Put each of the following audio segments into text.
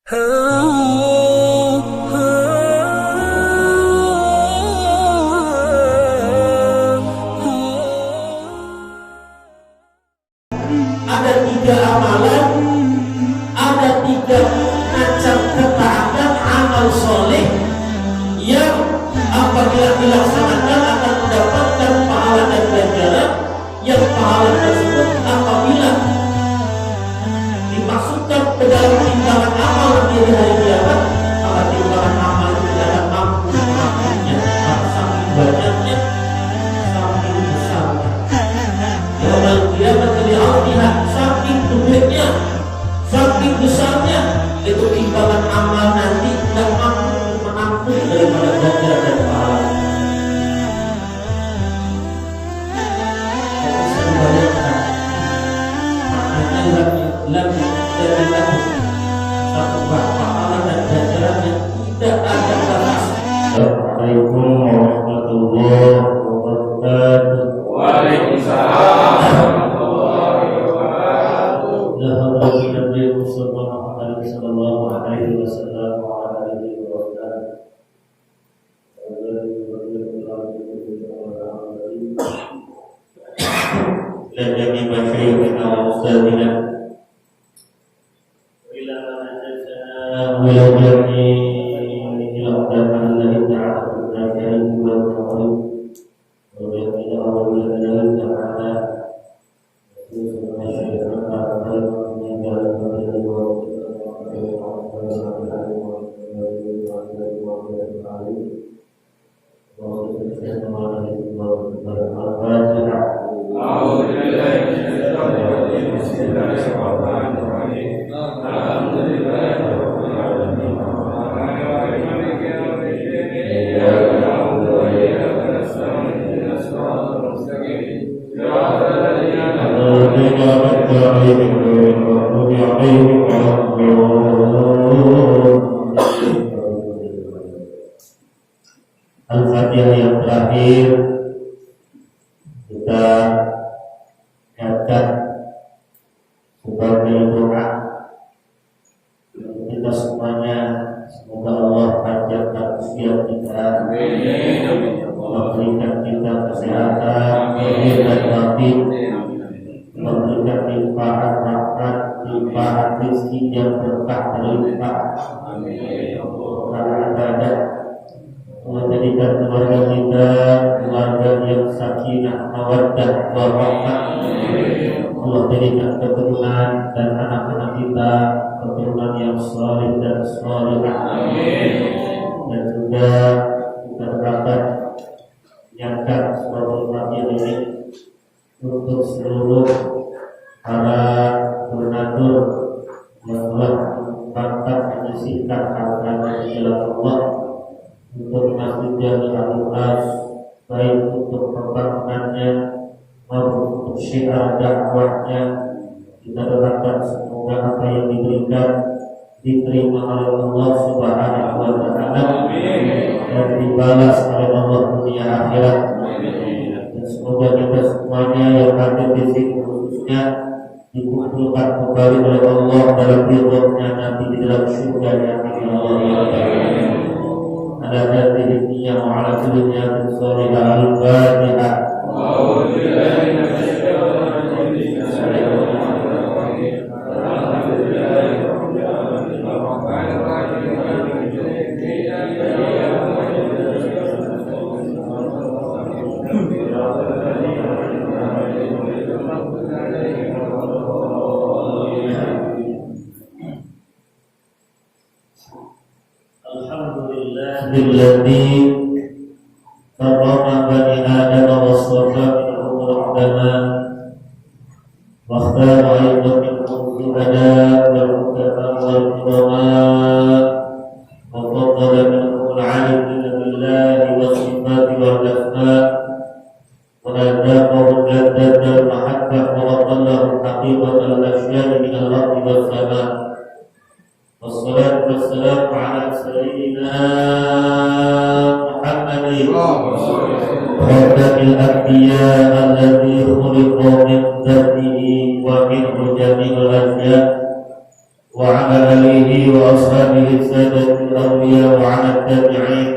Ada tiga amalan, ada tiga macam ketaatan amal soleh yang apabila dilaksanakan akan mendapatkan pahala dan ganjaran. Yang pahala tersebut apabila dimasukkan ke dalam timbangan amal di hari kiamat, maka timbangan amal itu tidak akan mampu mengakuinya. Saking banyaknya, saking besarnya. Yaumul qiyamah li'ardiha, saking gede, saking besarnya, itu timbangan amal nanti tidak mampu menampung daripada ganjaran dan pahala. Lebih dari itu satu pahala dan ganjaran yang tidak ada batas. Assalamualaikum warahmatullahi wabarakatuh. Waalaikumsalam warahmatullahi wabarakatuh. Nabi Muhammad sallallahu alaihi wasallam wa ala alihi wa sallam. ولو جميع الأقدام الذي تعرف النافعين والمعروف وجميع أولاد الذي تعالى Al-Fatihah yang terakhir kita niatkan sebagai doa kita semuanya, semoga Allah panjangkan usia kita, memberikan kita kesehatan dan batin, memberikan limpahan rahmat, limpahan rezeki yang berkah berlimpah, karena ada menjadikan keluarga kita keluarga yang sakinah, mawaddah, warahmah. Allah jadikan keturunan dan anak-anak kita keturunan yang saleh dan salihah. Dan juga kita dapat menyatakan sebuah perhatian ini untuk seluruh para donatur yang telah menyumbangkan menyisihkan hartanya di jalan Allah untuk Masjid Jami Al-Ikhlas, baik untuk pembangunannya maupun untuk syiar dakwahnya. Kita doakan semoga apa yang diberikan diterima oleh Allah Subhanahu wa Ta'ala dan dibalas oleh Allah dunia akhirat. Dan semoga kita semuanya yang hadir di sini khususnya dikumpulkan kembali oleh Allah dalam ridhonya nanti di dalam surga yang Allah yang على هذه النية وعلى كل نية صالحة. الفاتحة. أعوذ بالله من الشيطان الرجيم. بسم الله الرحمن الرحيم. الحمد لله رب العالمين الرحمن الرحيم مالك يوم الذي كرم بني آدم واصطفى منهم العلماء واختار أيضا منهم الشهداء والحكماء والعلماء وفضل منهم العالمين بالله والصفات والأسماء وأذاقهم لذة المحبة وأضلهم حقيقة الأشياء من الأرض والسماء. والصلاة والسلام على سيدنا محمد خاتم الأنبياء الذي خلق من ذاته ومنه جميع الأشياء وعلى آله وأصحابه السادة الأولياء وعلى التابعين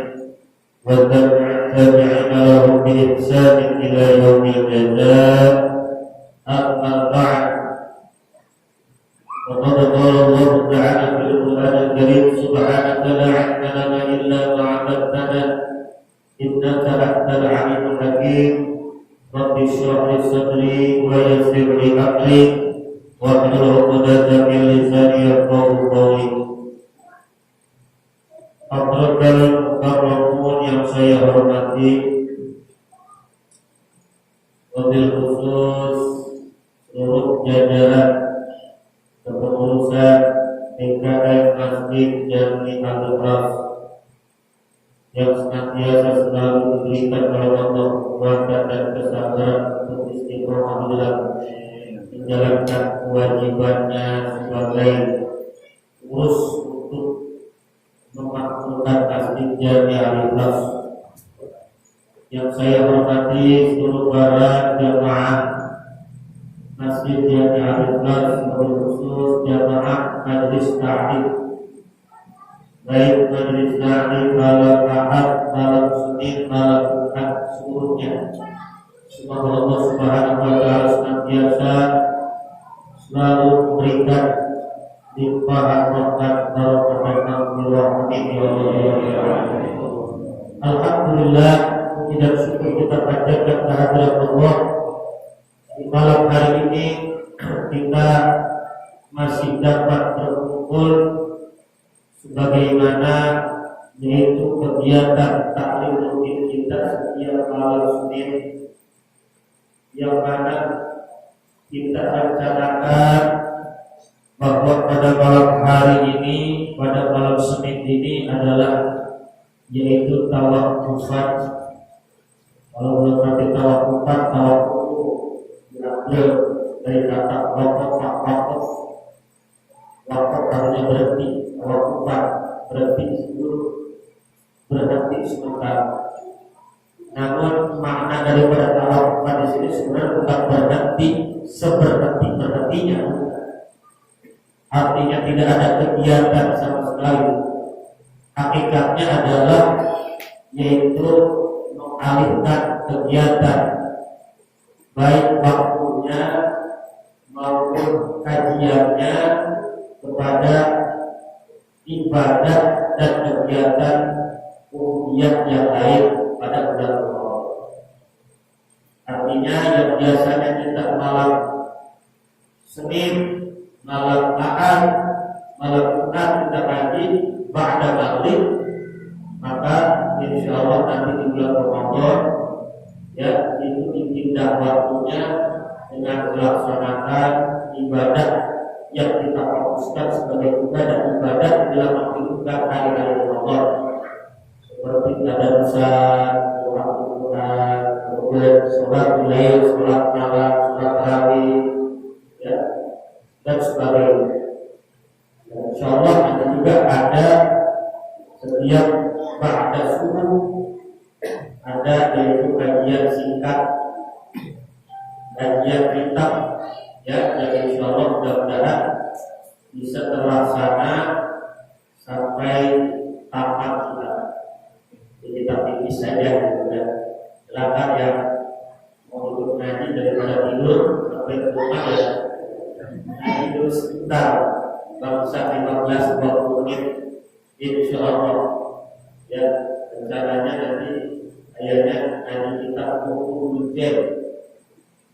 والتابعين لهم بإحسان إلى يوم الجزاء. أما بعد، وقد قال الله تعالى في القرآن الكريم: سبحانك لا علم لنا إلا ما علمتنا إنك أنت العليم الحكيم. رب اشرح لي صدري ويسر لي أمري واحلل عقدة من لساني يفقهوا قولي. Hadirin mukarramun yang saya hormati, wabil khusus seluruh jajaran kepengurusan DKM Masjid Jami Al-Raf yang senantiasa selalu diberikan oleh Allah kekuatan dan kesabaran untuk istiqomah dalam menjalankan kewajibannya sebagai urus untuk memakmurkan Masjid Jami Al-Raf. Yang saya hormati seluruh para jamaah Masjid Jami Al-Raf, khusus jamaah Majlis Ta'lim, baik Majlis Ta'lim malam Ahad, malam Senin, malam Jumat seluruhnya. Semoga Allah Subhanahu wa taala senantiasa selalu memberikan limpahan rahmat barokah Alhamdulillah, tidak syukur kita panjatkan kehadirat Allah di malam hari ini. Kita masih dapat berkumpul sebagaimana yaitu kegiatan taklim rutin kita setiap malam Senin, yang mana kita rencanakan bahwa pada malam hari ini, pada malam Senin ini adalah yaitu tawakufan. Kalau belum nanti tawakufan, tawakuf diambil dari kata wakaf. Wakaf artinya berhenti, tawakufan berhenti dulu, berhenti sementara. Namun makna daripada tawakufan di sini sebenarnya bukan berhenti seberhenti-berhentinya. Artinya tidak ada kegiatan sama sekali. Hakikatnya adalah yaitu mengalihkan kegiatan, baik waktunya maupun kajiannya, kepada ibadah dan kegiatan umumiyah yang lain pada bulan Ramadan. Artinya yang biasanya kita malam Senin, malam Ahad, malam Jumat kita kaji ba'da maghrib, maka insya Allah nanti di bulan Ramadan ya itu dipindah waktunya dengan melaksanakan ibadah yang kita fokuskan sebagai ibadah di dalam menghidupkan hari-hari Ramadan, seperti tadarrusan, Al-Quran, kemudian sholat lail, sholat malam, sholat tarawih, ya, dan sebagainya. Dan insya Allah nanti juga ada setiap ba'da subuh ada yaitu kajian singkat, kajian kitab, ya, yang insya Allah mudah-mudahan bisa terlaksana sampai tamat kita. Jadi tapi saja, ya. Silakan yang mau duduk ngaji daripada tidur sampai ke rumah ya. Ngaji dulu sebentar, bangsa 15-20 menit, insya Allah. Ya, rencananya nanti ayahnya ngaji kita pukul hujan.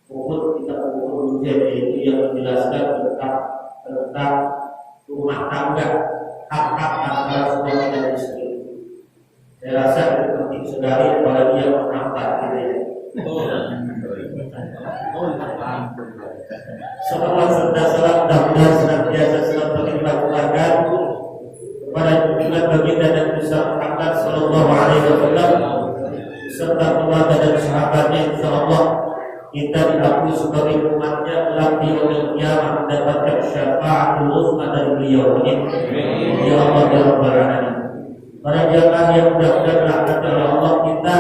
Kita pukul hujan, yaitu yang menjelaskan tentang rumah tangga, hak-hak antara suami dan istri. Saya rasa itu penting sekali, apalagi yang menampak gitu ya. Salawat serta salam mudah-mudahan senantiasa selalu dilakukan kepada junjungan baginda dan besar Muhammad sallallahu alaihi wasallam serta keluarga dan sahabatnya. Insyaallah kita diakui sebagai umatnya kelak di yaumil qiyamah mendapatkan syafaatul uzma dari beliau ini. Ya Allah ya Rabbal alamin. Para jamaah yang mudah-mudahan dirahmati oleh Allah, kita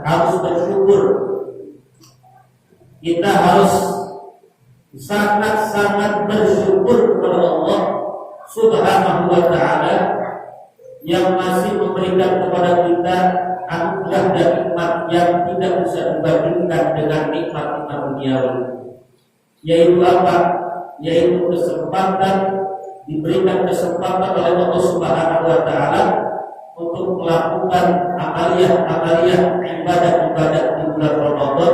harus bersyukur. Kita harus sangat-sangat bersyukur kepada Allah wa ta'ala yang masih memberikan kepada kita anugerah dan nikmat yang tidak bisa dibandingkan dengan nikmat-nikmat duniawi. Yaitu apa? Yaitu diberikan kesempatan oleh Allah Subhanahu wa ta'ala untuk melakukan amaliyah ibadah-ibadah di bulan Ramadan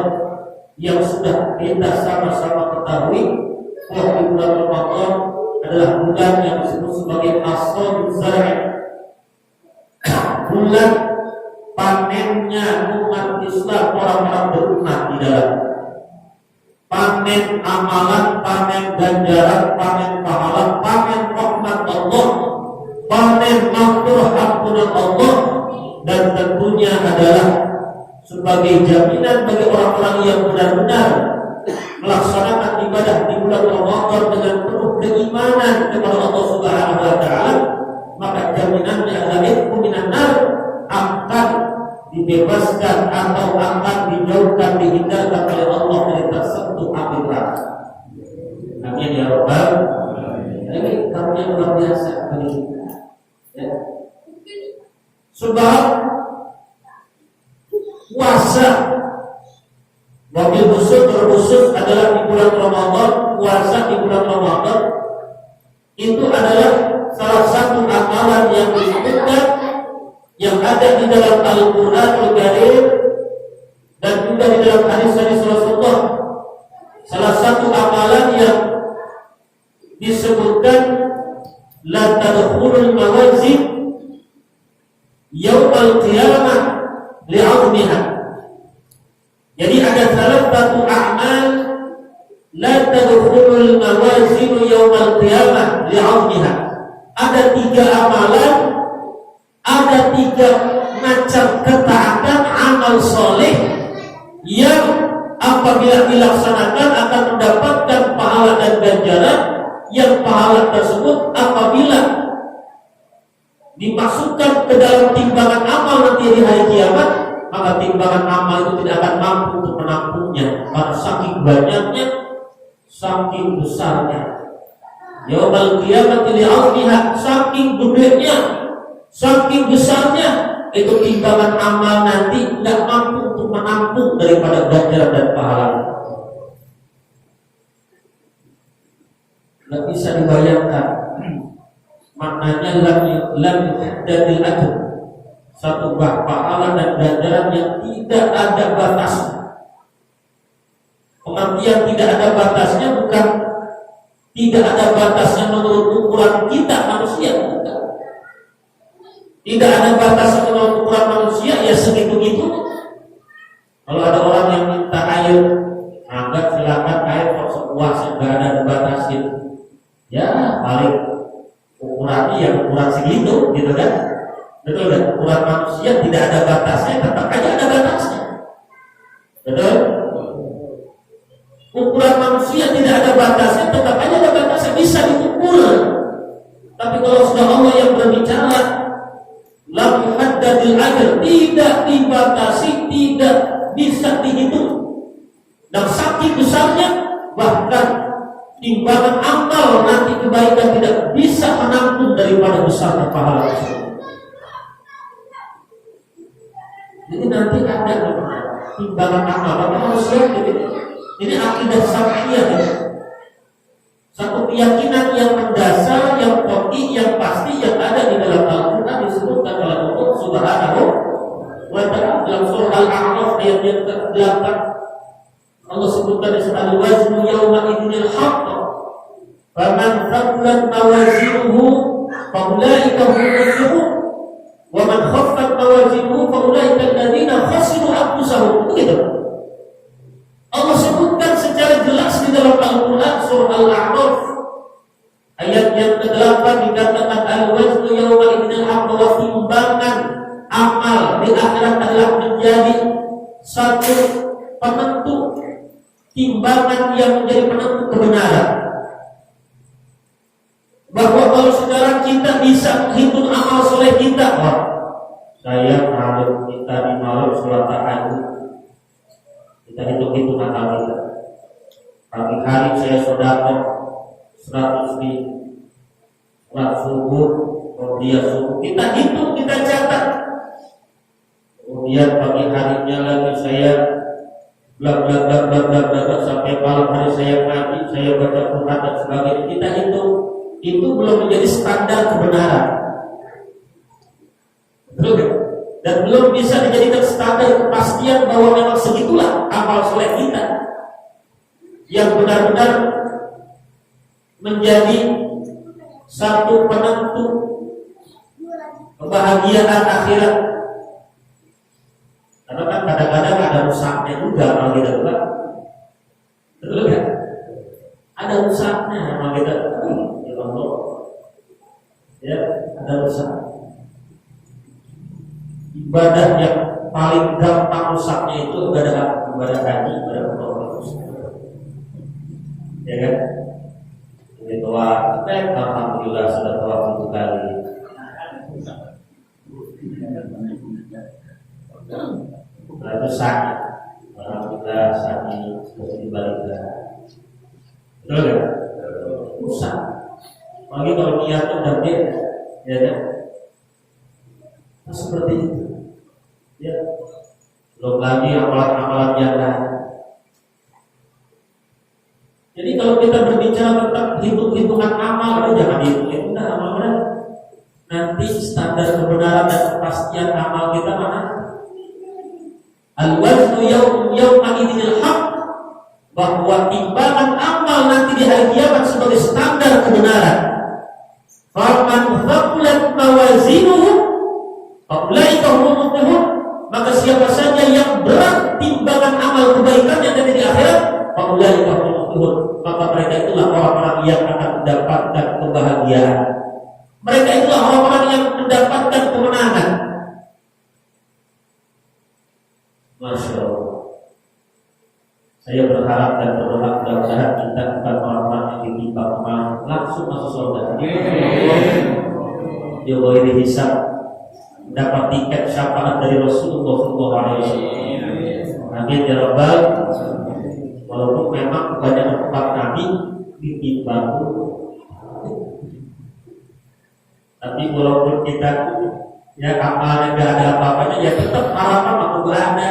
yang sudah kita sama-sama ketahui bahwa di bulan Ramadan adalah bulan yang disebut sebagai As-Sayyid Zar'i, bulan panennya umat Islam, orang-orang beriman di dalam panen amalan, panen ganjaran, panen pahala, panen rahmat Allah, panen maghfirah ampunan Allah, dan tentunya adalah sebagai jaminan bagi orang-orang yang benar-benar melaksanakan ibadah di bulan Ramadan dengan penuh keimanan kepada Allah Subhanahu wa ta'ala, maka jaminannya adalah itqu minan nar, akan dibebaskan atau akan dijauhkan, dihindarkan oleh Allah dari tersentuh api neraka. Amin ya rabbal alamin. Ini karunia luar biasa bagi kita. Ya. Sebab puasa wabil khusus adalah di bulan Ramadan. Puasa di bulan Ramadan itu adalah salah satu amalan yang disebutkan yang ada di dalam Al-Quranul Karim dan juga di dalam hadis-hadis Rasulullah. Salah satu amalan yang disebutkan la tadkhulul mawazin yaumal qiyamah li'azmiha. Jadi ada salah satu amal la tadkhulul mawazin yaumal qiyamah li'azmiha. Ada 3 amalan, ada 3 macam ketaatan amal soleh yang apabila dilaksanakan akan mendapatkan pahala dan ganjaran, yang pahala tersebut apabila dimasukkan ke dalam timbangan amal nanti di hari kiamat, maka timbangan amal itu tidak akan mampu untuk menampungnya karena saking banyaknya, saking besarnya. Yaumul qiyamati li'azmiha, saking gedenya, saking besarnya itu timbangan amal nanti tidak mampu untuk menampung daripada ganjaran dan pahala. Tidak bisa dibayangkan maknanya lam yuhdadil ajr, satu pahala dan ganjaran yang tidak ada batasnya. Pengertian tidak ada batasnya bukan tidak ada batasnya menurut ukuran kita manusia, bukan. Tidak ada batasnya menurut ukuran manusia, ya segitu-gitu. Kalau ada orang yang minta air, anggap silakan air kok sepuasnya, nggak ada dibatasin. Ya paling ukurannya ya ukuran segitu, gitu kan? Betul kan? Ukuran manusia tidak ada batasnya, tetap aja ada batasnya. Betul? Ukuran manusia tidak ada batasnya, tetap aja ada batasnya, bisa diukur. Tapi kalau sudah Allah yang berbicara, lam yuhaddadil ajr, tidak dibatasi, tidak bisa dihitung. Dan saking besarnya, bahkan timbangan amal nanti kebaikan tidak bisa menampung daripada besarnya pahala tersebut. Jadi nanti ada timbangan amal manusia gitu. Ini akidah syariah, satu keyakinan yang mendasar, yang qat'i, yang pasti, yang ada di dalam Al-Quran disebutkan oleh Allah Subhanahu wa ta'ala dalam surah Al-A'raf ayat yang ke-8. Allah sebutkan al-waznu yawma idzinil haqq faman thaqulat mawazinuhu faulaika humul muflihun wa man khaffat mawazinuhu faulaika alladziina khasiru anfusahum. Begitu Allah sebutkan secara jelas di dalam Al-Quran surah Al-A'raf ayat yang ke-8 dikatakan al-waznu yawma idzinil haqq, bahwa timbangan amal di akhirat adalah menjadi satu penentu, timbangan yang menjadi penentu kebenaran. Bahwa kalau sekarang kita bisa menghitung amal soleh kita, oh, saya malam kita di malam sholat tahajud, kita hitung-hitung amal kita. Pagi hari saya sedekah 100 ribu, sholat subuh dia suruh kita hitung, kita catat. Kemudian pagi harinya lagi saya bla bla bla bla bla bla sampai malam hari saya ngaji, saya baca Quran dan sebagainya. Kita hitung, itu belum menjadi standar kebenaran. Betul kan? Dan belum bisa dijadikan standar kepastian bahwa memang segitulah amal soleh kita yang benar-benar menjadi satu penentu kebahagiaan akhirat. Karena kan kadang-kadang ada rusaknya juga kalau kita buat. Betul kan? Ada rusaknya kalau kita ya Allah. Ya, ada rusak. Ibadah yang paling gampang rusaknya itu ibadah haji, ibadah umroh. Ya kan? Ini doa, alhamdulillah sudah doa 7 kali. Itu sakit, alhamdulillah sakit sudah dibalikkan. Betul kan? Rusak. Apalagi kalau niatnya udah beda, ya kan? Nah, seperti itu. Ya, belum lagi amalan-amalan yang lain. Jadi kalau kita berbicara tentang hitung-hitungan amal, itu jangan dihitung-hitung dah amal-amal. Nanti standar kebenaran dan kepastian amal kita mana? Al-waznu yawma idinil haq, bahwa timbangan amal nanti di hari kiamat sebagai standar kebenaran. Faman thaqulat mawazinuhu faulaika humul muflihun, maka siapa saja yang berat timbangan amal kebaikannya nanti di akhirat, faulaika humul muflihun, maka mereka itulah orang-orang yang akan mendapatkan kebahagiaan. Mereka itulah orang-orang yang mendapatkan kemenangan. Masya Allah. Saya berharap dan berdoa mudah-mudahan kita bukan orang-orang yang ditimbang amal langsung masuk surga. Dia boleh dihisab, dapat tiket syafaat dari Rasulullah SAW. Amin ya Rabbal. Walaupun memang kebanyakan tempat Nabi ditimbang dulu, tapi walaupun kita ya amalnya nggak ada apa-apanya, ya tetap harapan aku berada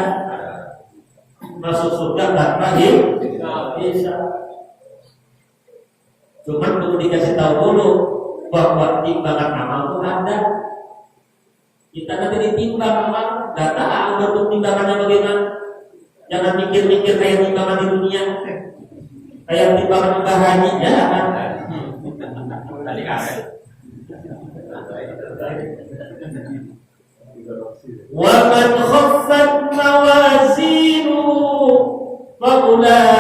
masuk surga tanpa bisa. Cuman perlu dikasih tahu dulu bahwa timbangan amal itu ada. Kita nanti ditimbang amal, nggak tahu bentuk timbangannya bagaimana. Jangan mikir-mikir kayak timbangan di dunia, kayak timbangan Mbah Haji, ya kan? Tadi karet. Wa man khaffat mawazinuhu fa ulaika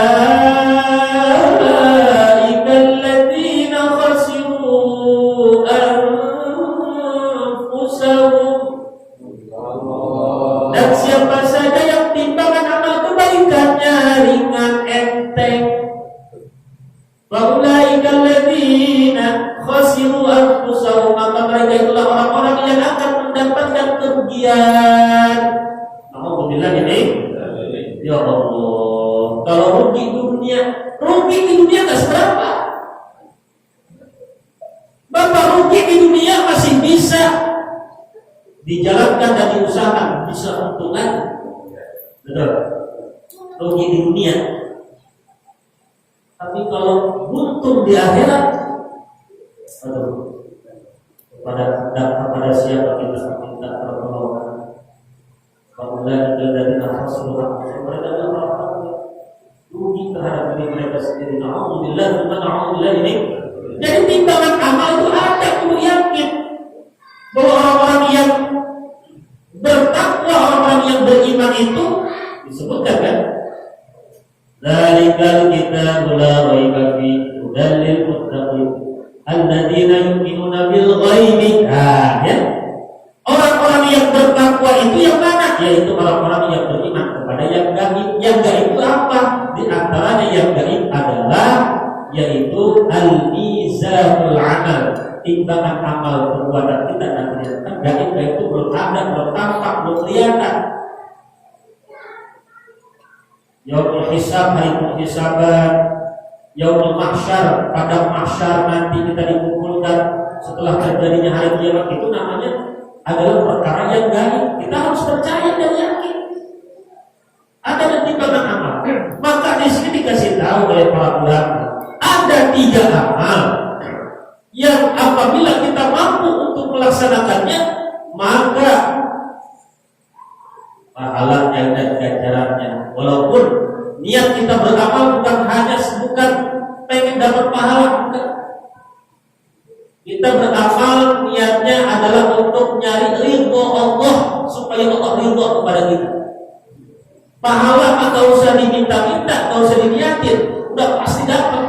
alladziina khasiru anfusahum. Dan siapa saja yang timbangan amal kebaikannya ringan enteng, fa ulaika alladziina khasiru anfusahum, maka mereka itulah orang-orang yang akan mendapatkan kerugian. Alhamdulillah ini. Ya Allah, kalau rugi di dunia nggak seberapa. Bapak rugi di dunia masih bisa dijalankan dan diusahakan, bisa untungan. Betul. Rugi di dunia. Tapi kalau buntung di akhirat, aduh, kepada siapa kita minta pertolongan? Kemudian dari nafas surah mereka adalah rugi terhadap diri mereka sendiri. Alhamdulillah ini. Jadi timbangan amal itu ada, untuk yakin bahwa orang-orang yang bertakwa, orang-orang yang beriman itu disebutkan kan? Dzalikal kitabu la raiba fihi hudal lil muttaqin alladzina yu'minuna bil ghaibi. Ya. Orang-orang yang bertakwa itu yang mana? Yaitu orang-orang yang beriman kepada yang gaib. Yang gaib itu apa? Di antaranya yang gaib adalah yaitu al-mizanul amal, timbangan amal perbuatan kita nanti. Gaib itu belum ada, belum tampak, belum kelihatan. Yaumul hisab, hari penghisaban, yaumul mahsyar, pada mahsyar nanti kita dikumpulkan setelah terjadinya hari kiamat itu namanya adalah perkara yang gaib. Kita harus percaya dan yakin ada timbangan amal. Maka di sini dikasih tahu oleh para ulama, ada 3 amal yang apabila kita mampu untuk melaksanakannya, maka pahalanya dan ganjarannya. Walaupun niat kita beramal bukan hanya pengen dapat pahala, bukan. Kita beramal niatnya adalah untuk nyari ridho Allah, supaya Allah ridho kepada kita. Pahala maka usah diminta-minta, gak usah diniatin, udah pasti dapat.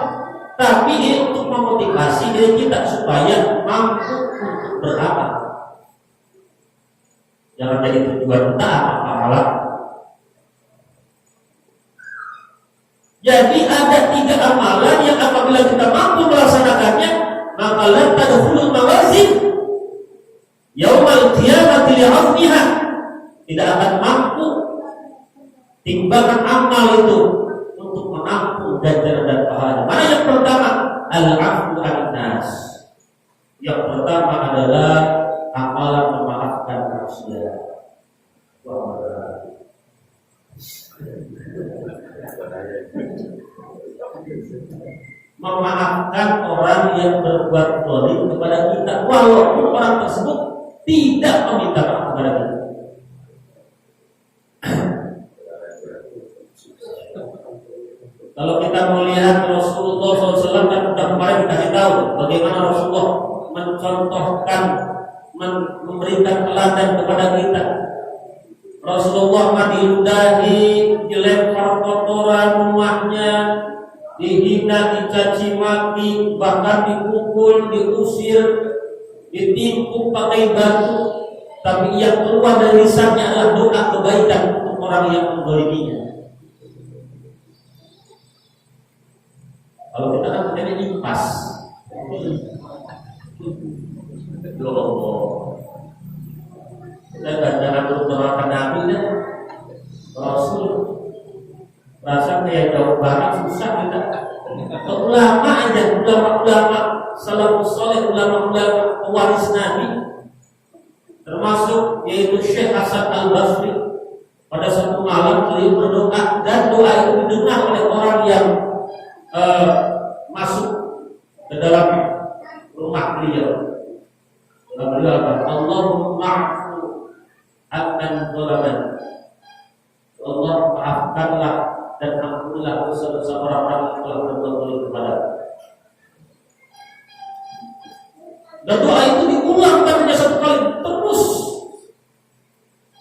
Tapi ini untuk memotivasi diri kita supaya mampu untuk beramal. Jangan jadi tujuan kita apa pahala. Jadi ada 3 amalan yang apabila kita mampu melaksanakannya, maka la tadkhulul mawazin yaumal qiyamati li'azmiha, tidak akan mampu timbangan amal itu untuk menampung ganjaran dan pahala. Mana yang pertama? Al-'afwu 'anil nas. Yang pertama adalah amalan memaafkan manusia. Memaafkan orang yang berbuat zalim kepada kita, walaupun orang tersebut tidak meminta maaf kepada kita. Kalau kita melihat Rasulullah SAW, kan sudah kemarin dikasih tahu bagaimana Rasulullah mencontohkan, memberikan teladan kepada kita. Rasulullah diludahi, dilempar kotoran rumahnya, dihina, dicaci maki, bahkan dipukul, diusir, ditimpuk pakai batu. Tapi yang keluar dari lisannya adalah doa kebaikan untuk orang yang menzaliminya. Kalau kita kan katanya impas. Kita jangan berdoakan Nabi dan Rasul. Rasa kayak jauh banget, susah kita. Ulama aja, ulama salafus saleh, ulama pewaris Nabi, termasuk yaitu Syekh Hasan Al-Basri. Pada satu malam beliau berdoa, dan doa itu didengar oleh orang yang masuk ke dalam rumah beliau. Beliau apa? Allahumma afu akan zalaman. Allah maafkanlah dan ampunilah dosa-dosa orang-orang yang telah berbuat zalim kepada. Dan doa itu diulang hanya 1 kali terus,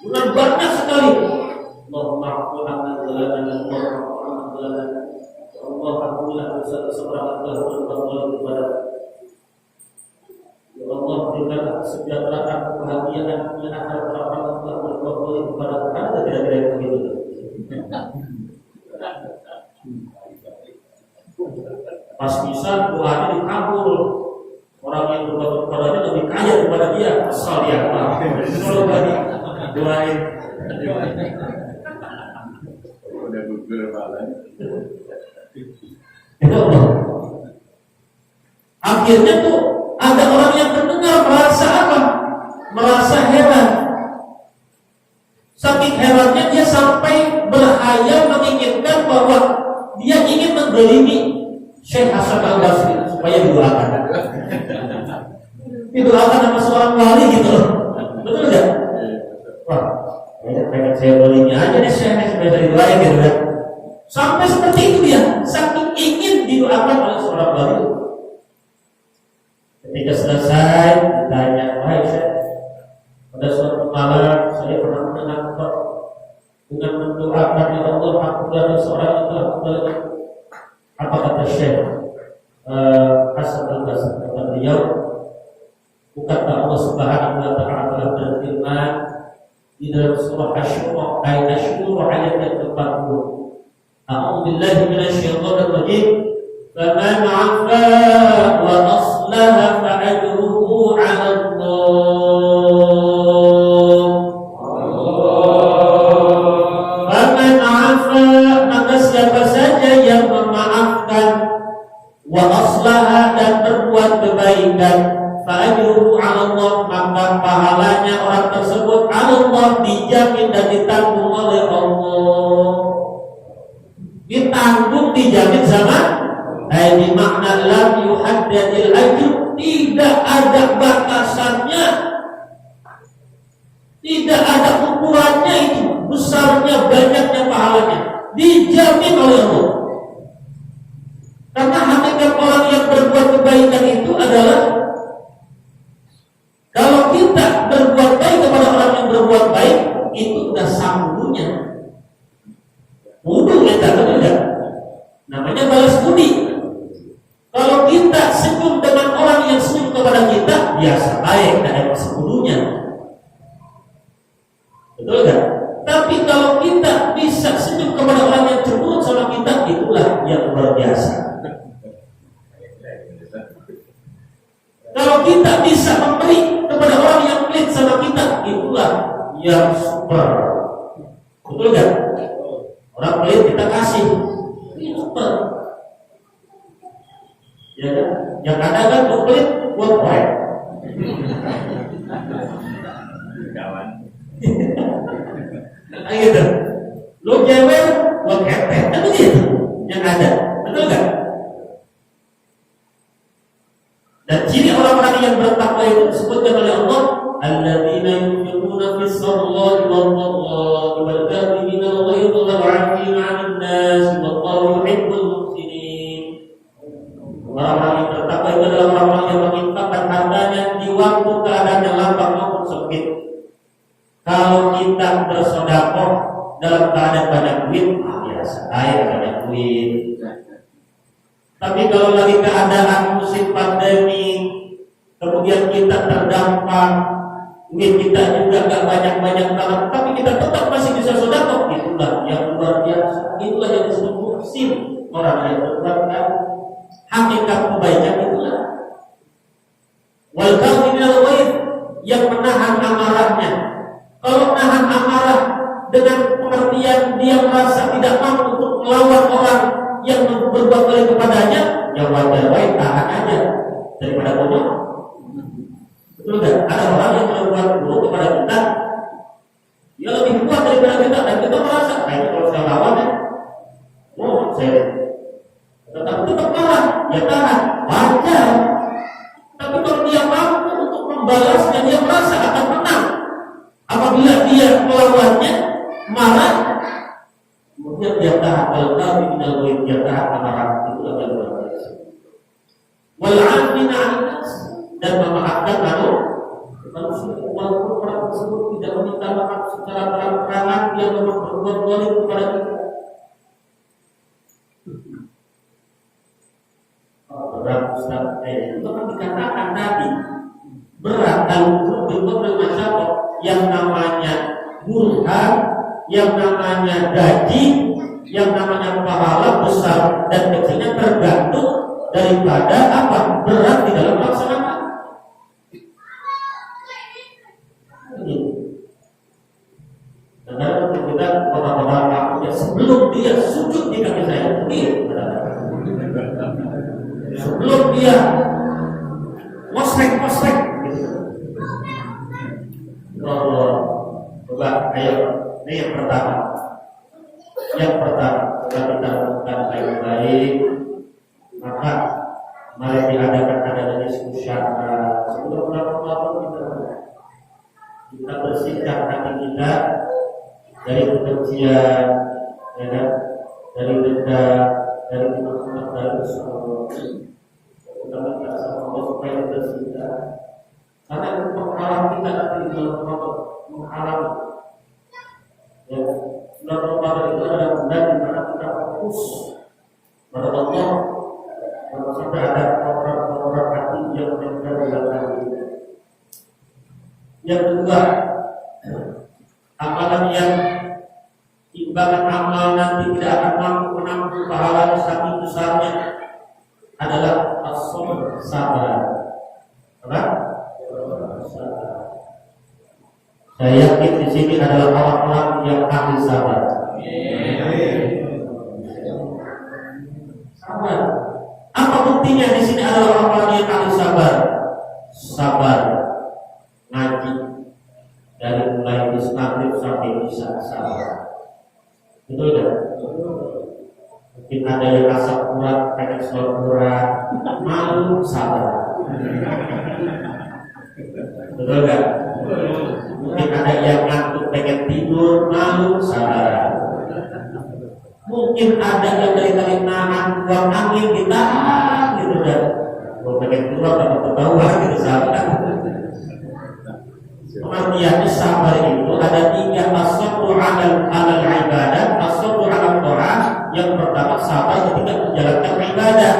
dengan banyak sekali. Allahumma afu akan zalaman, Allahumma afu akan zalaman. Allah ampunilah dosa-dosa orang yang telah berbuat zalim kepada. Ya Allah, berikanlah kesejahteraan, kebahagiaan yang akan orang-orang yang telah berbuat zalim kepada. Ada kira-kira yang begitu? Pas bisa doanya dikabul, orang yang berbuat kepadanya lebih kaya daripada dia, asal dia kalau tadi doain. Udah gugur malah. Akhirnya tuh ada orang yang terdengar merasa apa? Merasa heran. Saking herannya dia sampai berhayal menginginkan bahwa dia ingin menzalimi Syekh Hasan Al-Basri supaya didoakan. Didoakan sama seorang wali gitu loh. Betul enggak? Wah, pengen saya zalimi aja nih Syekh supaya didoain gitu kan. Sampai seperti itu dia, saking ingin didoakan oleh seorang wali. Ketika selesai ditanya, wahai Syekh, pada suatu malam saya pernah mendengar dengan mendoakan, ya Allah, aku adalah seorang yang telah kembali. Apa kata Syekh Hasan Al-Basri? Kata beliau, bukankah Allah Subhanahu wa Ta'ala telah berfirman di dalam surah Asy-Syura ayat 40, A'udzu billahi minasyaitonir rajim, faman 'afa wa aslaha fa ajruhu 'ala Allah. Faman 'afa, maka siapa saja yang memaafkan, wa aslaha, dan berbuat kebaikan, fa pahalanya orang tersebut Allah dijamin dan ditanggung oleh Allah. Ditanggung, dijamin sama di makna lam yuhaddadil ajr, tidak ada batasannya, tidak ada ukurannya, itu besarnya banyaknya pahalanya dijamin oleh Allah. Karena hakikat orang yang berbuat kebaikan itu adalah kalau kita berbuat baik kepada orang yang berbuat baik, itu udah sambungnya. Wudu kita tidak. Namanya balas budi. Kalau kita senyum dengan orang yang senyum kepada kita, biasa baik, tidak ada sebelumnya. Betul kan? Tapi kalau kita bisa senyum kepada orang yang cemberut sama kita, itulah yang luar biasa. Kalau kita bisa memberi kepada orang yang pelit sama kita, itulah yang super. Betul kan? Orang pelit kita kasih, ini super. Ya kan? Yang ada kan lu pelit, gua poin. Kawan. Nah, gitu. Lu jewer, gua kepet. Kan begitu yang ada. Betul kan? Dan ciri orang-orang yang bertakwa itu disebutkan oleh Allah, alladzina yunfiquna fis sarra'i wad dharra'i wal kadhibina al ghayza wal 'afina 'anil nas wallahu yuhibbul muhsinin. Orang-orang yang bertakwa itu adalah orang-orang yang menginfakkan hartanya di waktu keadaan yang lapang maupun sempit. Kalau kita bersedekah dalam keadaan banyak duit, biasa aja banyak duit. Tapi kalau lagi keadaan musim pandemi, kemudian kita terdampak, duit kita juga gak banyak-banyak tanam, tapi kita tetap masih bisa sedekah, itulah yang luar biasa. Itulah yang disebut muhsin, orang yang berbuat hakikat kebaikan itulah. Wal kadhibina al ghaiz, yang menahan amarahnya. Kalau menahan amarah dengan pengertian dia merasa tidak mampu untuk melawan orang yang berbuat baik kepadanya, ya wajar baik, tahan aja daripada bodoh. Betul kan? Ada orang yang berbuat buruk kepada kita, dia lebih kuat daripada kita, dan kita merasa, ini kalau saya lawan ya, saya tetap marah, ya tahan, wajar. Tapi kalau dia mampu untuk membalasnya, dia merasa akan menang. Apabila dia melawannya, marah, kemudian dia tahan, al-kadhibina al-ghaiz, dia tahan amarah, itulah yang luar biasa. Wal 'afina 'anil nas, dan memaafkan manusia, walaupun orang tersebut tidak meminta maaf secara terang-terangan, dia memang berbuat zalim kepada kita. Berat Ustaz, itu kan dikatakan tadi berat kalau berbuat bermasyarakat, yang namanya burhan, yang namanya gaji, yang namanya pahala besar dan kecilnya tergantung daripada apa berat di dalam melaksanakan. Karena kita orang-orang yang sebelum dia sujud di kaki saya, sebelum dia mosrek, coba ayo, ini yang pertama. Yang pertama, setelah kita lakukan baik-baik, maka mari diadakan ada diskusi sebelum melakukan kita bersihkan hati kita dari kebencian, ya kan? Dari dendam, dari kemurkaan, dari semua. Kita minta sama Allah supaya bersihkan. Karena itu menghalang kita nanti di dalam Ramadan, menghalang. Ya, bulan Ramadan itu adalah bulan di mana kita fokus pada Allah. Kalau sampai ada orang-orang hati yang mendengar dalam kita. Yang kedua, amalan yang timbangan amal nanti tidak akan mampu menampung pahala saking besarnya adalah as-sabr, sabar. Apa? Sabar. Saya yakin di sini adalah orang-orang yang ahli sabar. Sabar. Apa buktinya di sini adalah orang-orang yang ahli sabar? Sabar ngaji ngaji dari mulai maghrib sampai isya sabar. Betul kan? Mungkin ada yang rasa kuat, pengen sholat Quran, malu sabar. Betul kan? Mungkin ada yang ngantuk pengen tidur, malu sabar. Mungkin ada yang dari tadi nahan buang angin ditahan gitu kan. Kalau pengen keluar atau ketahuan gitu sabar. Pengertiannya sabar itu ada tiga, as-sabru 'alal ibadah, as-sabru 'alal ta'ah. Yang pertama sabar ketika menjalankan ibadah.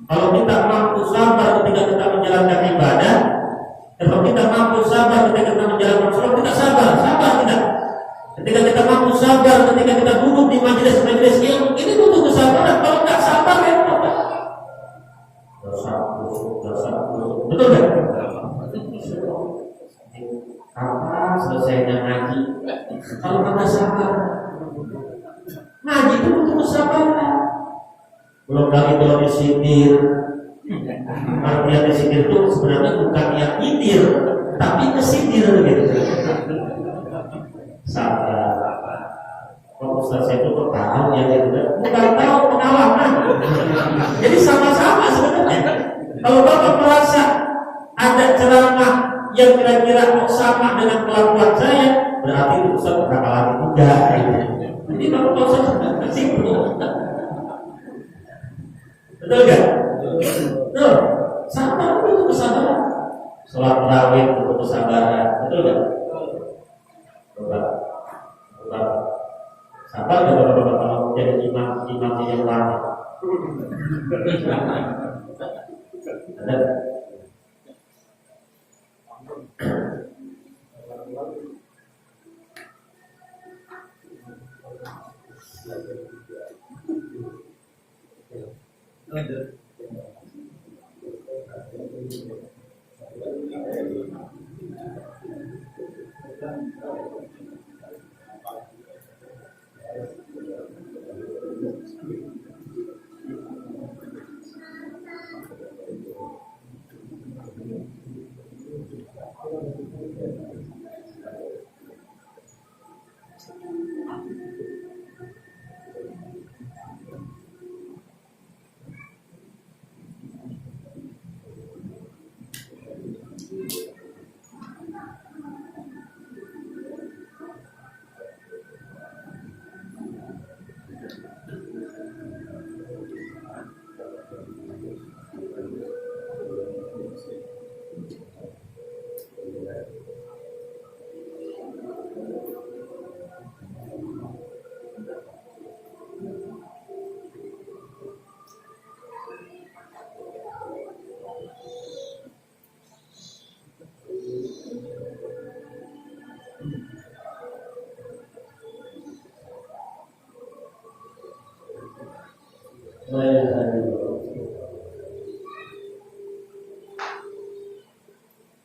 Kalau kita mampu sabar ketika kita menjalankan ibadah, kalau kita mampu sabar ketika kita menjalankan sholat, kita sabar tidak. Ketika kita mampu sabar ketika kita duduk di majelis-majelis ilmu, ini butuh kesabaran. Kalau nggak sabar repot. Dosa. Betul kan? Kapan selesainya ngaji? Kalau nggak sabar, ngaji itu butuh kesabaran. Belum lagi kalau disindir. Artinya disindir itu sebenarnya bukan yang nyidir, tapi kesindir gitu. Sabar. Kalau Ustaz saya itu tahu ya gitu. Bukan tahu pengalaman. Jadi sama-sama sebenarnya. Kalau Bapak merasa ada ceramah yang kira-kira sama dengan kelakuan saya, berarti itu Ustaz pernah alami juga. Jadi kalau Ustaz kesimpulan, betul kan? Betul. Sabar itu kesabaran. Sholat tarawih itu kesabaran, betul kan? Coba. Sabar kalau jadi imam yang lama. Ada.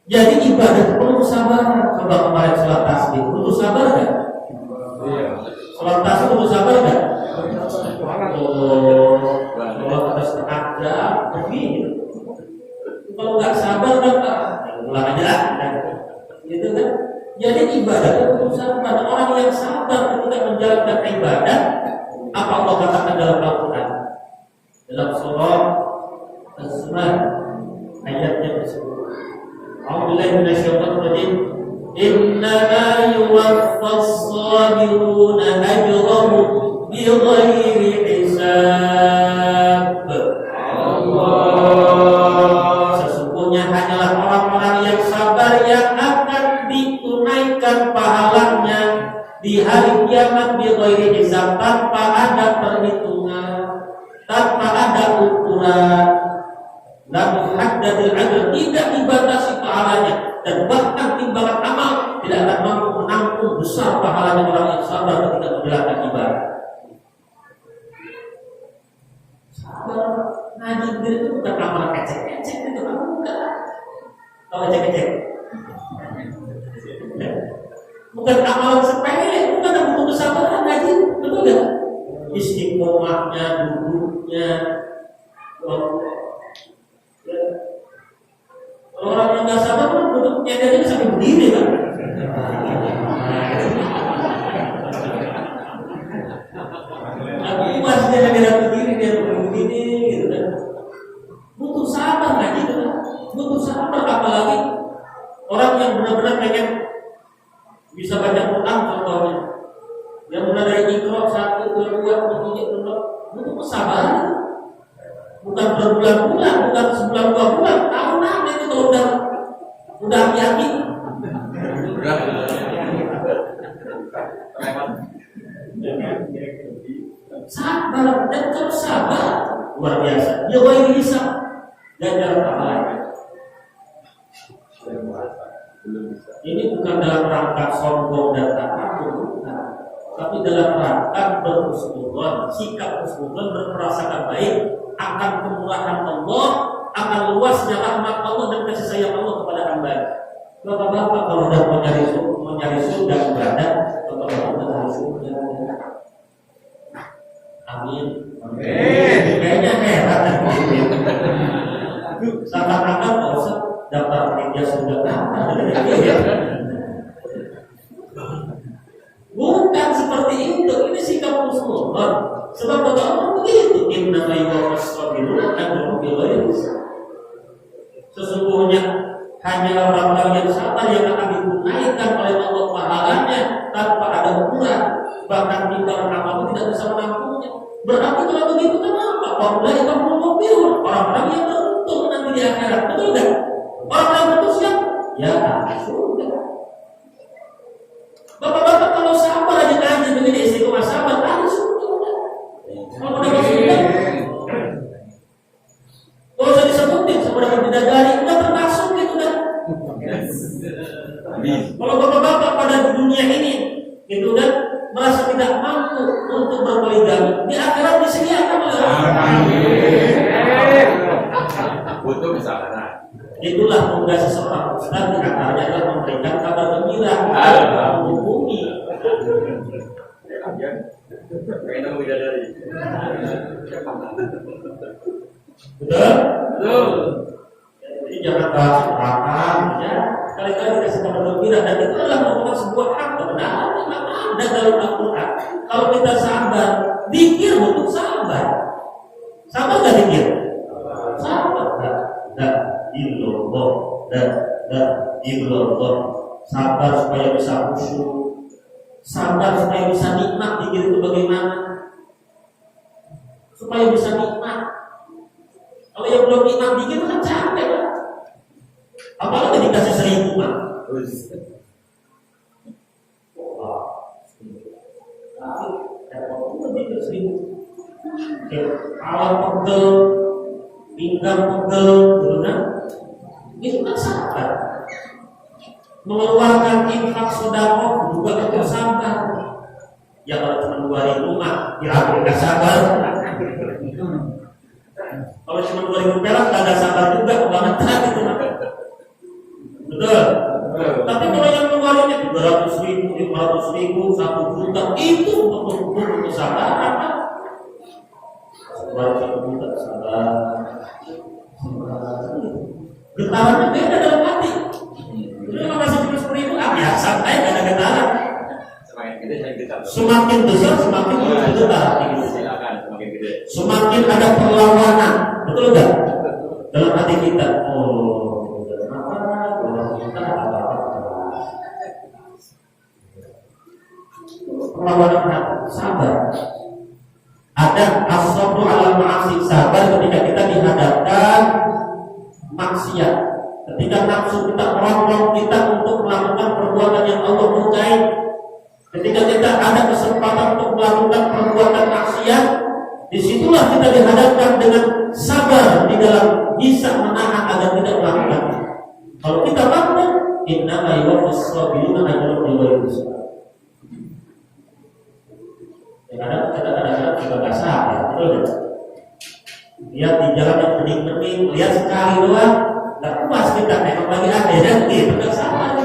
Jadi ibadah perlu kesabaran. Coba kemarin sholat tasbih, perlu sabar kan? Sholat tasbih perlu sabar kan? Kalau ada setengah jam, begini. Kalau nggak sabar kan, ulang aja lah. Gitu kan? Jadi ibadah perlu sabar. Orang yang sabar ketika menjalankan ibadah, apa Allah katakan dalam Al-Quran? Dalam surah Az-Zumar ayatnya tersebut. A'udzubillahi minasyaitonir rajim. Innama yuwaffas sabiruna ajrahum bighairi hisab. Allah. Sesungguhnya hanyalah orang-orang yang sabar yang akan ditunaikan pahalanya di hari kiamat bighairi hisab, tanpa ada perhitungan, tanpa ada ukuran. Lam haddadil ajr, tidak dibatasi pahalanya, dan bahkan timbangan amal tidak akan mampu menampung besar pahalanya orang yang sabar ketika menjalankan ibadah. Sabar ngaji itu bukan amal ecek-ecek, itu bukan. Kalau ecek-ecek bukan amalan sepele, bukan ada butuh kesabaran ngaji, betul nggak? Istiqomahnya, duduknya. Kalau Orang yang nggak sabar kan duduk nyadarnya sampai berdiri kan. Aku masih dia berdiri dia begini gitu kan. Butuh sabar nggak gitu kan? Butuh sabar, apalagi orang yang benar-benar pengen bisa baca Quran contohnya. Yang mulai dari Iqra 1, 2, 3, 4, butuh kesabaran. Bukan berbulan-bulan, bukan sebulan 2 bulan, tahunan itu kalau udah yakin. Sabar dan terus sabar luar biasa. Dia wajib bisa ganjar pahala. Ini bukan dalam rangka sombong dan takabur, tapi dalam rangka berhusnudzon, sikap husnudzon, berprasangka baik akan kemurahan Allah, akan luasnya rahmat Allah dan kasih sayang Allah kepada hamba. Bapak-bapak kalau sudah mencari surga ibadah, bapak-bapak harus surga. Amin. Kayaknya heran. Seakan-akan Pak Ustaz daftar panitia surga bukan seperti itu. Ini sikap husnudzon. Sebab kata Allah begitu, innama yuwaffas sabiruna ajrahum bighairi hisab. Sesungguhnya hanya orang-orang yang sabar yang akan ditunaikan oleh Allah pahalanya tanpa ada ukuran, bahkan timbangan amal tidak bisa menampungnya. Berarti kalau begitu kenapa? Orang-orang yang beruntung nanti di akhirat, betul tidak? Orang-orang yang beruntung siapa? Ya surga. Bapak-bapak kalau sabar aja ngaji begini istiqomah sabar, ada surga. Kalau udah masuk surga, kalau saya disebutin sama dengan bidadari, udah termasuk gitu dah. Kalau bapak-bapak pada dunia ini, gitu kan, merasa tidak mampu untuk berpoligami, di akhirat disediakan oleh Allah. Butuh kesabaran. Itulah tugas seseorang ustaz, di antaranya adalah memberikan kabar gembira, menghubungi. Pengen bidadari. Betul. Jadi jangan bahas akal, ya. Kali-kali dikasih kabar gembira, dan itu adalah merupakan sebuah hak kebenaran yang ada dalam Al-Quran. Kalau kita sabar, dikir butuh sabar. Sabar nggak dikir? Sabar. Illallah. Sabar supaya bisa khusyuk. Sabar supaya bisa nikmat. Dikir itu bagaimana? Supaya bisa nikmat. Kalau yang belum nikmat dikir kan capek kan? Apalagi dikasih 1000 kan? Kepala pegel, pinggang pegel, gitu kan? Itu kan sabar. Mengeluarkan infak sedekah juga itu sabar. Ya kalau cuma 2.000 mah kira-kira nggak sabar. Kalau cuma 2.000 perak nggak ada sabar juga, banget gitu. Betul. Tapi kalau yang mengeluarkannya 300.000, 500.000, 1 juta, itu betul-betul kesabaran kan? 1 juta sabar. Getarannya beda dalam hati. Itu kalau masih cuma 10.000, biasa aja, gak ada getaran. Semakin besar, semakin bergetar. Semakin gede. Semakin ada perlawanan, betul nggak? Dalam hati kita, perlawanan hati, sabar. Ada as-sabru 'alal ma'asi, sabar ketika kita dihadapkan maksiat. Ketika nafsu kita merongrong kita untuk melakukan perbuatan yang Allah murkai. Ketika kita ada kesempatan untuk melakukan perbuatan maksiat, disitulah kita dihadapkan dengan sabar di dalam bisa menahan agar tidak melakukan. Kalau kita mampu, innama yuwaffas sabiruna ajrahum bighairi hisab. Kadang-kadang juga nggak sabar, betul nggak? Lihat di jalan yang bening-bening, lihat sekali doang, nggak puas kita, memang lagi ada ya, gitu nggak sabar.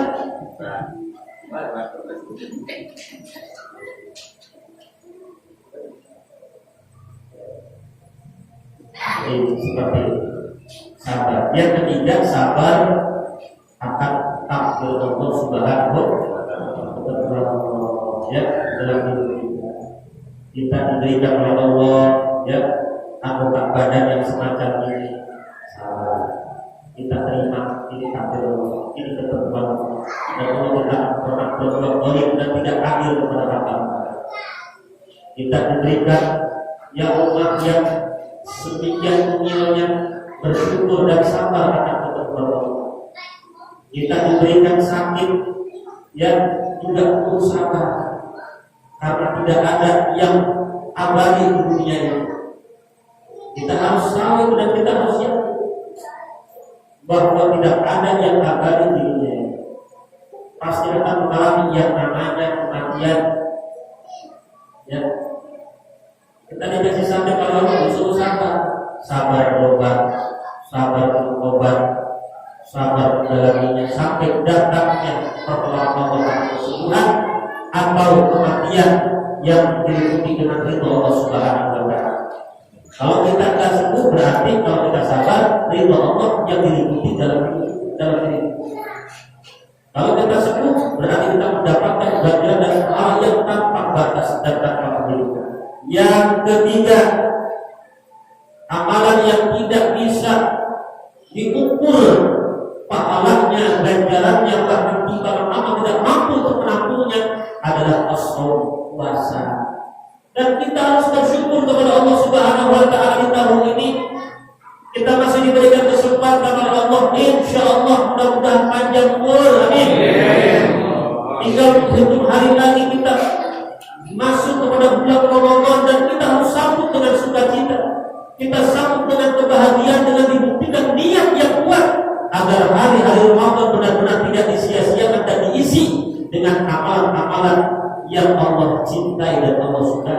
Jadi seperti itu. Sabar. Yang ketiga, sabar akan takdir Allah Subhanahu wa taala ya dalam hidup kita. Kita diberikan oleh Allah ya anggota badan yang semacam ini. Salah. Kita terima ini takdir Allah, ini ketentuan Allah. Dan Allah tidak pernah berbuat zalim dan tidak adil kepada hamba. Kita diberikan ya Allah yang sedemikian mungilnya bersyukur dan sabar akan ketentuan Allah. Kita diberikan sakit yang juga perlu sabar karena tidak ada yang abadi di dunia ini. Kita harus tahu dan kita harus yakin bahwa tidak ada yang abadi di dunia ini. Pasti akan mengalami yang namanya kematian. Ya, kita dikasih sampai kalau disuruh sabar berobat, sabar minum obat, sabar menjalaninya sampai datangnya pertolongan kesembuhan atau kematian yang diikuti dengan ridho Allah Subhanahu wa taala. Kalau kita tidak sembuh berarti kalau kita sabar ridho Allah yang diikuti dalam diri. Kalau kita sembuh berarti kita mendapatkan bagian dari hal yang tanpa batas dan tanpa kehidupan. Yang ketiga, amalan yang tidak bisa diukur pahalanya, ganjarannya, bahkan kita lama tidak mampu untuk menampungnya adalah as-shaum, puasa. Dan kita harus bersyukur kepada Allah Subhanahu wa taala di tahun ini kita masih diberikan kesempatan oleh Allah. Insyaallah mudah-mudahan panjang umur. Amin. Tinggal hitung hari lagi kita masuk kepada bulan Ramadan dan kita harus sambut dengan sukacita. Kita sambut dengan kebahagiaan dengan dibuktikan niat yang kuat agar hari-hari Ramadan benar-benar tidak disia-siakan dan diisi dengan amalan-amalan yang Allah cintai dan Allah suka.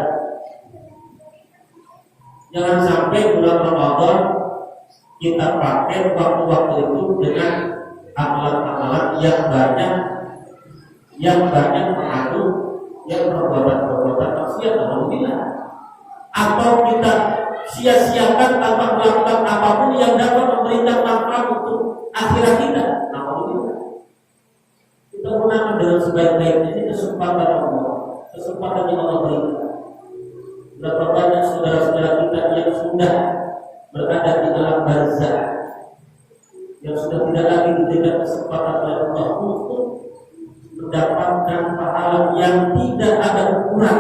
Jangan sampai bulan Ramadan kita pakai waktu-waktu itu dengan amalan-amalan yang banyak mengandung yang perbuatan-perbuatan maksiat, alhamdulillah. Atau kita sia-siakan tanpa melakukan apapun yang dapat memberikan manfaat untuk akhirat kita, alhamdulillah. Kita gunakan dengan sebaik-baiknya. Ini kesempatan Allah, kesempatan yang Allah berikan. Berapa banyak saudara-saudara kita yang sudah berada di alam barzah, yang sudah tidak lagi diberikan kesempatan oleh Allah untuk mendapatkan pahala yang tidak ada ukuran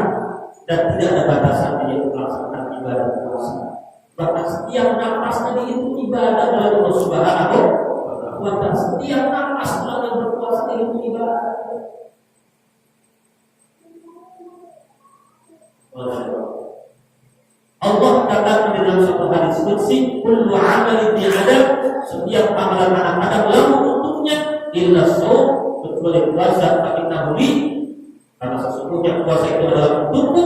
dan tidak ada batasan yaitu melaksanakan ibadah puasa. Bahkan setiap nafasnya itu ibadah oleh Allah Subhanahu wa taala. Setiap nafas orang yang berpuasa itu ibadah. Allah katakan di dalam satu hadis qudsi, kullu amal ibni Adam, setiap amalan anak Adam lalu untuknya illa shaum, kecuali puasa, fa li, karena sesungguhnya puasa itu adalah untukku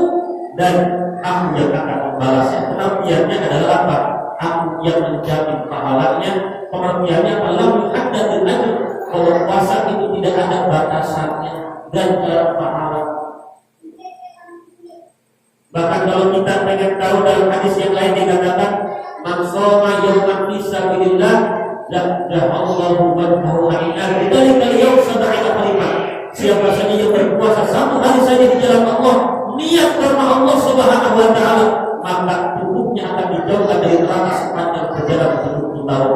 dan aku yang akan membalasnya. Pengertiannya adalah apa? Aku yang menjamin pahalanya. Pengertiannya adalah muhaddatsul ajr. Kalau puasa itu tidak ada batasannya dan pahala. Bahkan kalau kita pengen tahu dalam hadis yang lain dikatakan, man shoma yawman fi sabilillah Allahu wajhahu 'anil dzalika al-yawm 70 kalimat. Siapa saja yang berpuasa satu hari saja di jalan Allah, niat karena Allah Subhanahu wa taala, maka tubuhnya akan dijauhkan dari neraka sepanjang perjalanan 70 tahun.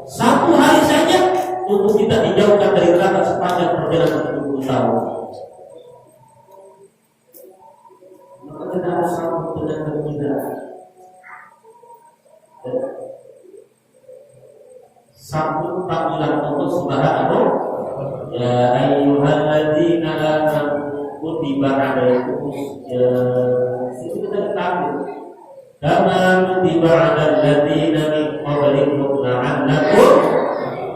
Satu hari saja tubuh kita dijauhkan dari neraka sepanjang perjalanan 70 tahun. Maka kita harus sambut dengan gembira. Sambut panggilan Allah Subhanahu. Ya ayyuhalladzina amanu kutiba alaikumus itu kita dipanggil. Kama kutiba alal ladzina min qablikum la'allakum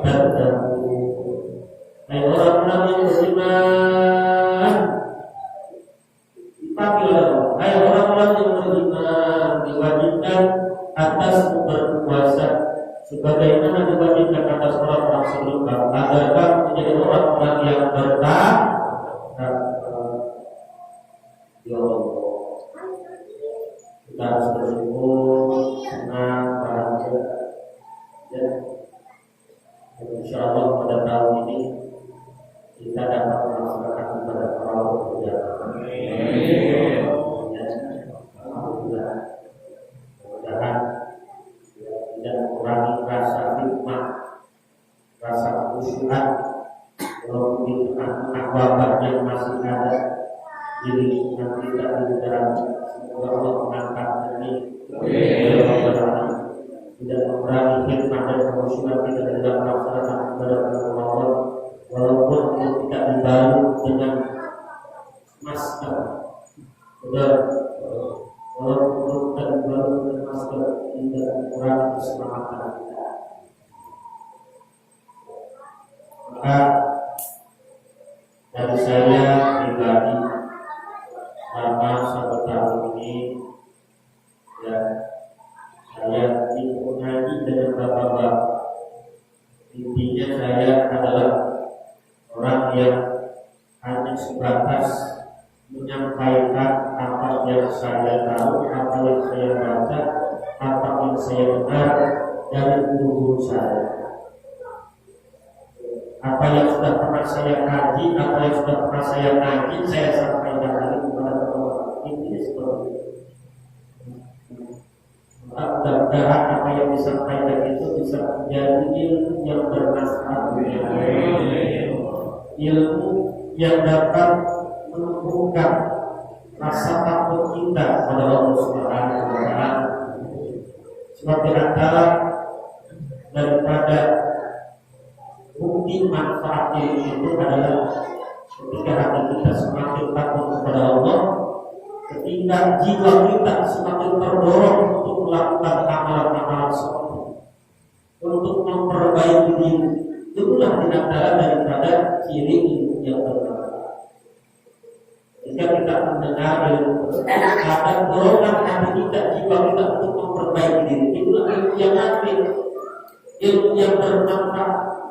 tattaqun. Hai orang-orang yang beriman, dipanggil Allah. Hai orang-orang yang beriman, diwajibkan atas berpuasa sebagaimana diwajibkan atas orang-orang sebelum kamu, agar kamu menjadi orang-orang yang bertakwa. Ya Allah, kita harus bersyukur, senang, bahagia. Ya, insya Allah pada tahun ini kita dapat melaksanakan ibadah tarawih berjamaah. Alhamdulillah. Mudah-mudahan tidak mengurangi rasa hikmah, rasa khusyukan walaupun di tengah-tengah wabah yang masih ada di lingkungan kita di dalam. Semoga Allah mengangkat ini tidak mengurangi hikmah dan khusyukan kita dalam melaksanakan ibadah Ramadan, walaupun tidak dibalut dengan masker, walaupun tidak dibalut dengan masker, tidak mengurangi keselamatan kita. Maka dari saya pribadi selama 1 tahun ini, ya, saya dipengaruhi dengan bapak-bapak. Intinya saya adalah orang yang hanya sebatas menyampaikan apa yang saya tahu, apa yang saya baca, apa yang saya dengar dari guru saya. Apa yang sudah pernah saya kaji, apa yang sudah pernah saya ngaji, saya sampaikan lagi kepada orang. Ini seperti itu. Mudah-mudahan apa yang disampaikan itu bisa menjadi ilmu yang bermanfaat, ilmu yang dapat menumbuhkan rasa takut kita pada Allah Subhanahu wa Ta'ala. Seperti antara daripada bukti manfaat ilmu itu adalah ketika hati kita semakin takut kepada Allah, ketika jiwa kita semakin terdorong untuk melakukan amalan-amalan soleh, untuk memperbaiki diri. Itulah di antara daripada ciri ilmu yang bermanfaat. Jika kita mendengar ilmu tersebut, ada dorongan hati kita, jiwa kita untuk memperbaiki diri. Itulah ilmu yang asli, ilmu yang bermanfaat.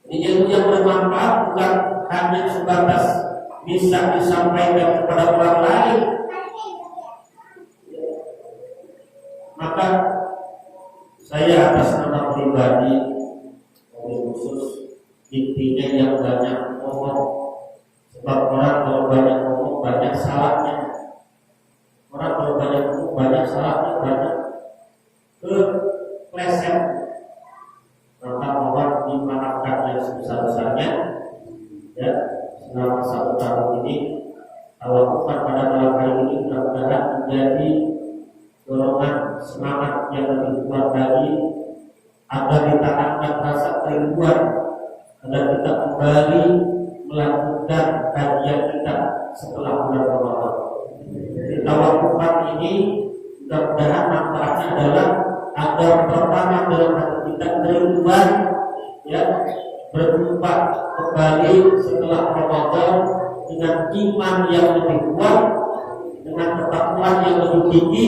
Ilmu yang bermanfaat bukan hanya sebatas bisa disampaikan kepada orang lain. Maka saya atas nama pribadi, khusus intinya yang banyak ngomong. Sebab orang kalau banyak ngomong banyak salahnya. Orang kalau banyak ngomong banyak salahnya, banyak kepleset. Maka mohon dimaafkan yang sebesar-besarnya, ya. Selama 1 tahun ini, tawakukan pada malam hari ini mudah-mudahan menjadi dorongan semangat yang lebih kuat lagi agar ditanamkan rasa kerinduan, agar kita kembali melanjutkan kajian kita setelah bulan Ramadan. Di tawakukan ini mudah-mudahan manfaatnya adalah agar pertama dalam hati kita kerinduan, ya, berjumpa kembali setelah Ramadan dengan iman yang lebih kuat, dengan ketakwaan yang lebih tinggi,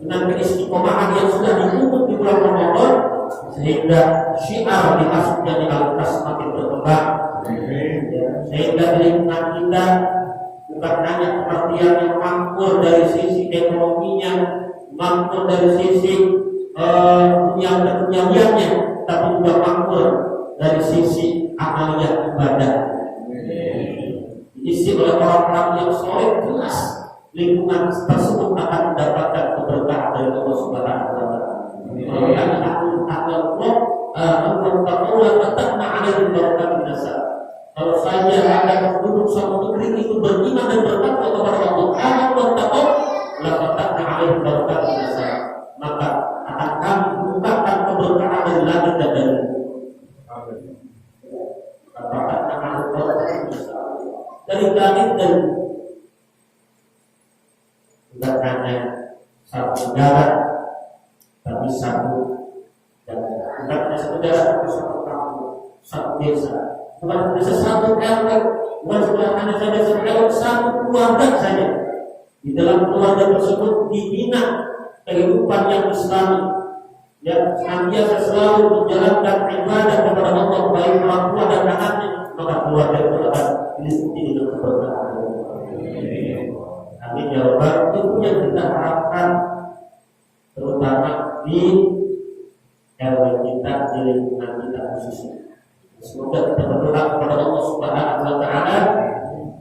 dengan keistiqomahan yang sudah dipupuk di bulan Ramadan, sehingga syiar dimasuknya di Al-Quran semakin berkembang, sehingga di lingkungan kita bukan hanya pengertian yang makmur dari sisi ekonominya, makmur dari sisi duniawiannya, tapi juga makmur dari sisi amaliyah ibadah. Diisi oleh orang-orang yang soleh, jelas lingkungan tersebut akan mendapatkan keberkahan dari Allah Subhanahu wa Ta'ala. Karena kalau saja ada penduduk suatu negeri itu beriman dan bertakwa kepada Allah, maka akan kami bukakan keberkahan dari langit dan dari langit dan bukan hanya satu negara, tapi satu dan bukan hanya satu negara, tapi satu kampung, satu desa, bukan hanya satu RT, bukan hanya saja satu RT, satu keluarga saja. Di dalam keluarga tersebut dibina kehidupan yang Islami, yang senantiasa selalu menjalankan ibadah kepada Allah, baik orang tua dan anaknya, maka keluarga itu akan diliputi dengan keberkahan. Amin ya Rabbal. Itu yang kita harapkan, terutama di RW kita, di lingkungan kita khususnya. Semoga kita berdoa kepada Allah Subhanahu wa taala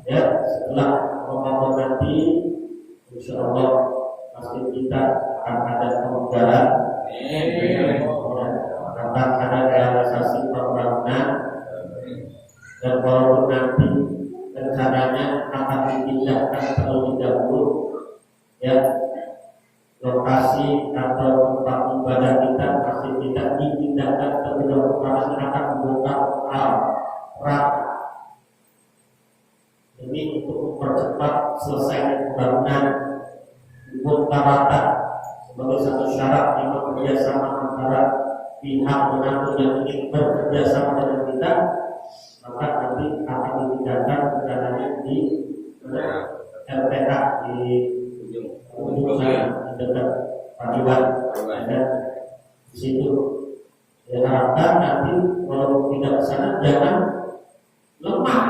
ya, setelah Ramadan nanti insyaallah masjid kita akan ada kemudahan, akan ada realisasi pembangunan, dan walaupun nanti rencananya akan dipindahkan terlebih dahulu ya, lokasi atau tempat ibadah kita, masjid kita dipindahkan terlebih dahulu karena akan membuka rak ini untuk mempercepat selesai pembangunan, bongkar rata sebagai satu syarat yang bekerjasama antara pihak mengatur yang ingin bekerjasama dengan kita, maka nanti akan dipindahkan rencananya di RPK di ujung sana di dekat Padiwan, dan di situ diharapkan nanti kalau tidak ke sana jangan lemah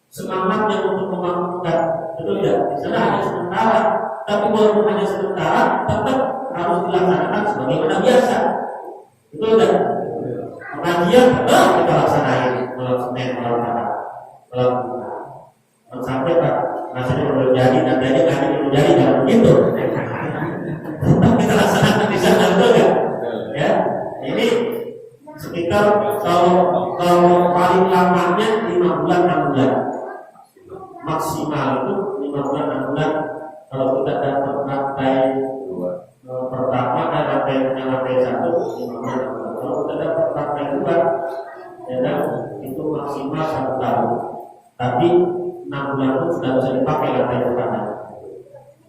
semangatnya untuk membangunkan, betul ya? Di sana hanya sementara, tapi walaupun hanya sementara tetap harus dilaksanakan sebagaimana biasa, betul ya? Pengajian tetap kita laksanain malam Senin, malam Ahad, malam Jumat. Sampai Pak masih belum jadi, nanti aja kan belum jadi, jangan begitu. Tetap kita laksanakan di sana, betul ya? Ya, ini sekitar kalau paling lamanya 5 bulan 6 bulan, maksimal itu 5 bulan 6 bulan. Kalau kita dapat rantai pertama dan rantai 1 5 bulan 6 bulan. Kalau kita dapat rantai 2 ya, itu maksimal 1 tahun. Tapi 6 bulan itu sudah bisa dipakai rantai pertama.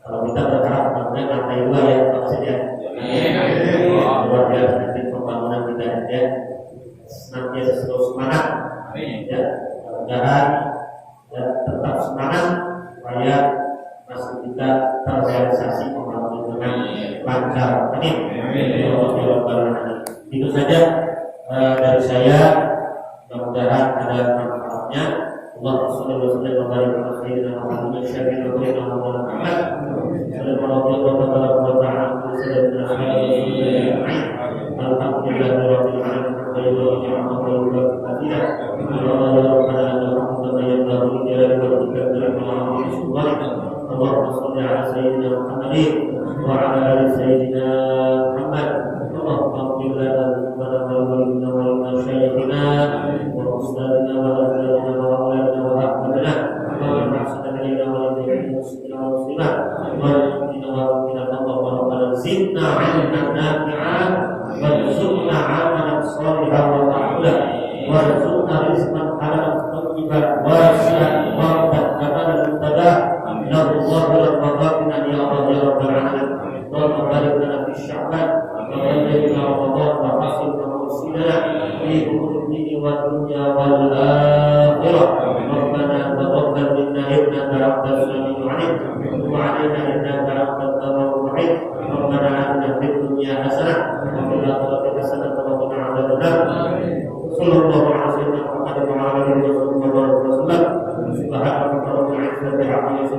Kalau kita berharap rantai 2 ya, maksudnya luar biasa nanti pembangunan kita ya, nanti terus semangat ya, mudah-mudahan ya, tetap semangat supaya masih kita terrealisasi pembangunan dengan lancar. Amin. Itu saja dari saya, mudah-mudahan ada manfaatnya. Allahumma shalli wa sallim wa barik ala sayyidina Muhammadin syafi'il qulina wa Muhammad sallallahu alaihi wa ta'ala alhamdulillah rabbil alamin wa Allahumma shalli ala sayyidina Muhammadin wa ala ali sayyidina Muhammad. Allahumma qul lana wa walidina wa masyayikhina wa ustadina wa azwajina wa auladina wa ahbabina wa mahsana ilaina wa ilaina muslimina wa muslimat wa mu'minina wa mu'minat wa rabbana zidna 'ilman nafi'an warzuqna 'amalan shalihan wa maqbulan warzuqna rizqan halalan thayyiban wasi'an mubarakan mubarak ya Allah wa rabbana ya Allah ya rabbal alamin. Allahumma barik lana fi sya'ban wa baligna ramadan wa hasil mawsimana fi umuri wa dunya wal akhirah. Rabbana taqabbal minna innaka antas samiul 'alim wa 'alaina innaka antat tawwabur rahim. Rabbana atina fid dunya hasanah wa fil akhirati hasanah wa qina adzabannar. Sallallahu alaihi wa sallam wa ala alihi wa sahbihi wa sallam. Subhanallahi wa bihamdihi.